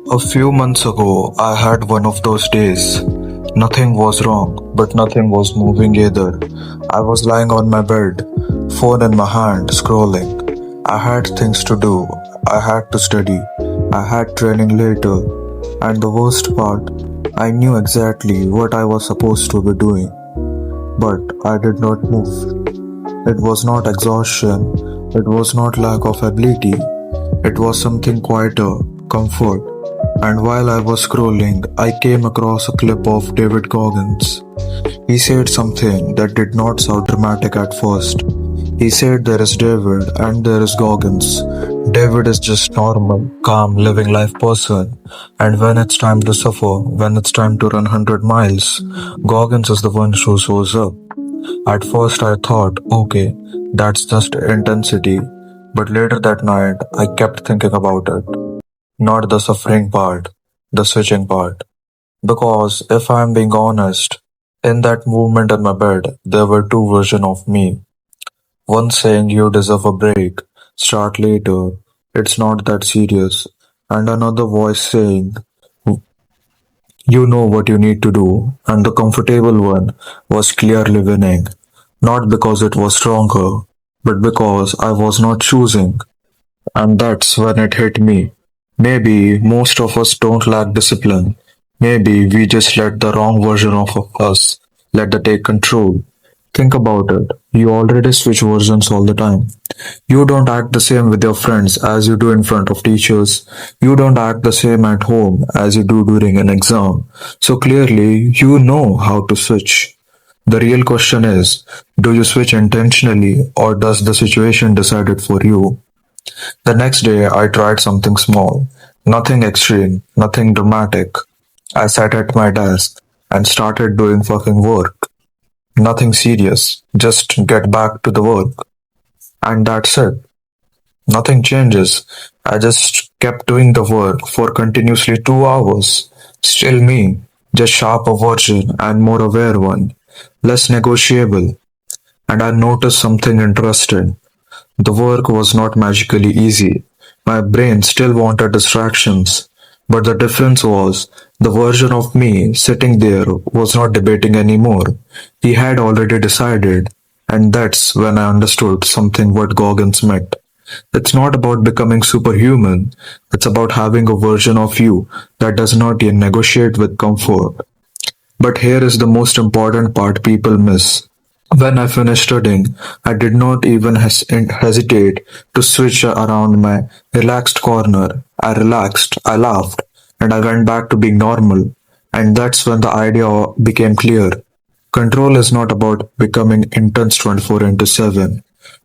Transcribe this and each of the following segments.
A few months ago, I had one of those days. Nothing was wrong, but nothing was moving either. I was lying on my bed, phone in my hand, scrolling. I had things to do. I had to study. I had training later. And the worst part, I knew exactly what I was supposed to be doing. But I did not move. It was not exhaustion. It was not lack of ability. It was something quieter, comfort. And while I was scrolling, I came across a clip of David Goggins. He said something that did not sound dramatic at first. He said there is David and there is Goggins. David is just normal, calm, living life person. And when it's time to suffer, when it's time to run 100 miles, Goggins is the one who shows up. At first I thought, okay, that's just intensity. But later that night, I kept thinking about it. Not the suffering part, the switching part. Because if I'm being honest, in that movement in my bed, there were two versions of me. One saying you deserve a break, start later, it's not that serious. And another voice saying you know what you need to do, and the comfortable one was clearly winning. Not because it was stronger, but because I was not choosing. And that's when it hit me. Maybe most of us don't lack discipline. Maybe we just let the wrong version of us let the take control. Think about it. You already switch versions all the time. You don't act the same with your friends as you do in front of teachers. You don't act the same at home as you do during an exam. So clearly, you know how to switch. The real question is, do you switch intentionally or does the situation decide it for you? The next day, I tried something small. Nothing extreme, nothing dramatic. I sat at my desk and started doing fucking work. Nothing serious, just get back to the work. And that's it. Nothing changes. I just kept doing the work for continuously 2 hours. Still me, just sharper version and more aware one. Less negotiable. And I noticed something interesting. The work was not magically easy. My brain still wanted distractions. But the difference was, the version of me sitting there was not debating anymore. He had already decided. And that's when I understood something what Goggins meant. It's not about becoming superhuman. It's about having a version of you that does not yet negotiate with comfort. But here is the most important part people miss. When I finished studying, I did not even hesitate to switch around my relaxed corner. I relaxed, I laughed, and I went back to being normal. And that's when the idea became clear. Control is not about becoming intense 24 into 7.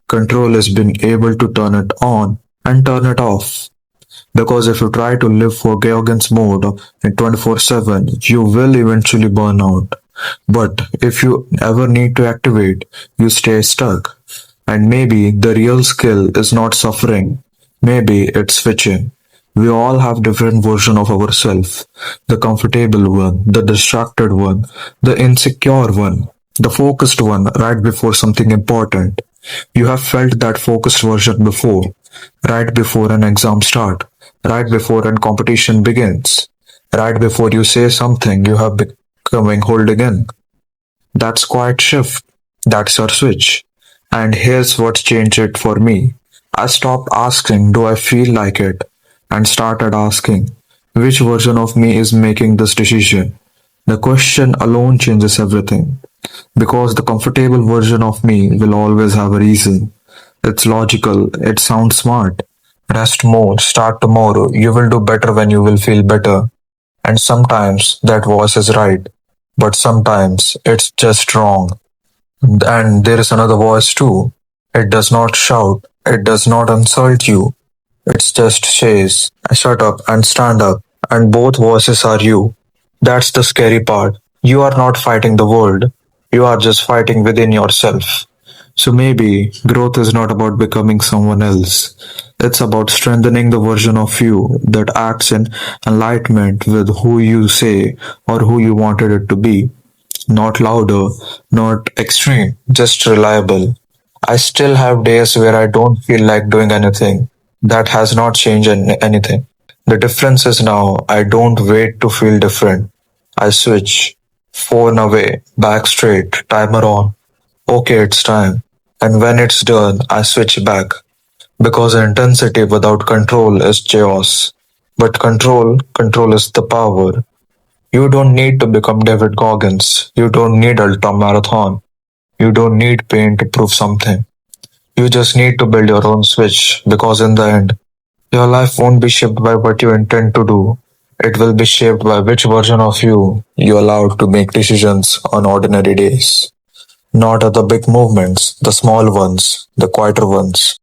Control is being able to turn it on and turn it off. Because if you try to live for Georgian's mode in 24/7, you will eventually burn out. But if you ever need to activate, you stay stuck. And maybe the real skill is not suffering. Maybe it's switching. We all have different version of ourselves. The comfortable one, the distracted one, the insecure one, the focused one right before something important. You have felt that focused version before, right before an exam start, right before a competition begins, right before you say something you have becoming holding in. That's quite shift. That's your switch. And here's what changed it for me. I stopped asking, do I feel like it? And started asking, which version of me is making this decision? The question alone changes everything. Because the comfortable version of me will always have a reason. It's logical, it sounds smart. Rest more, start tomorrow, you will do better when you will feel better. And sometimes that voice is right, but sometimes it's just wrong. And there is another voice too. It does not shout, it does not insult you. It just says, shut up and stand up. And both voices are you. That's the scary part. You are not fighting the world. You are just fighting within yourself. So maybe growth is not about becoming someone else. It's about strengthening the version of you that acts in alignment with who you say or who you wanted it to be. Not louder, not extreme, just reliable. I still have days where I don't feel like doing anything. That has not changed anything. The difference is now I don't wait to feel different. I switch. Phone away, back straight, timer on. Okay, it's time. And when it's done, I switch back. Because intensity without control is chaos. But control is the power. You don't need to become David Goggins. You don't need ultra marathon. You don't need pain to prove something. You just need to build your own switch because in the end, your life won't be shaped by what you intend to do. It will be shaped by which version of you allowed to make decisions on ordinary days. Not at the big movements, the small ones, the quieter ones.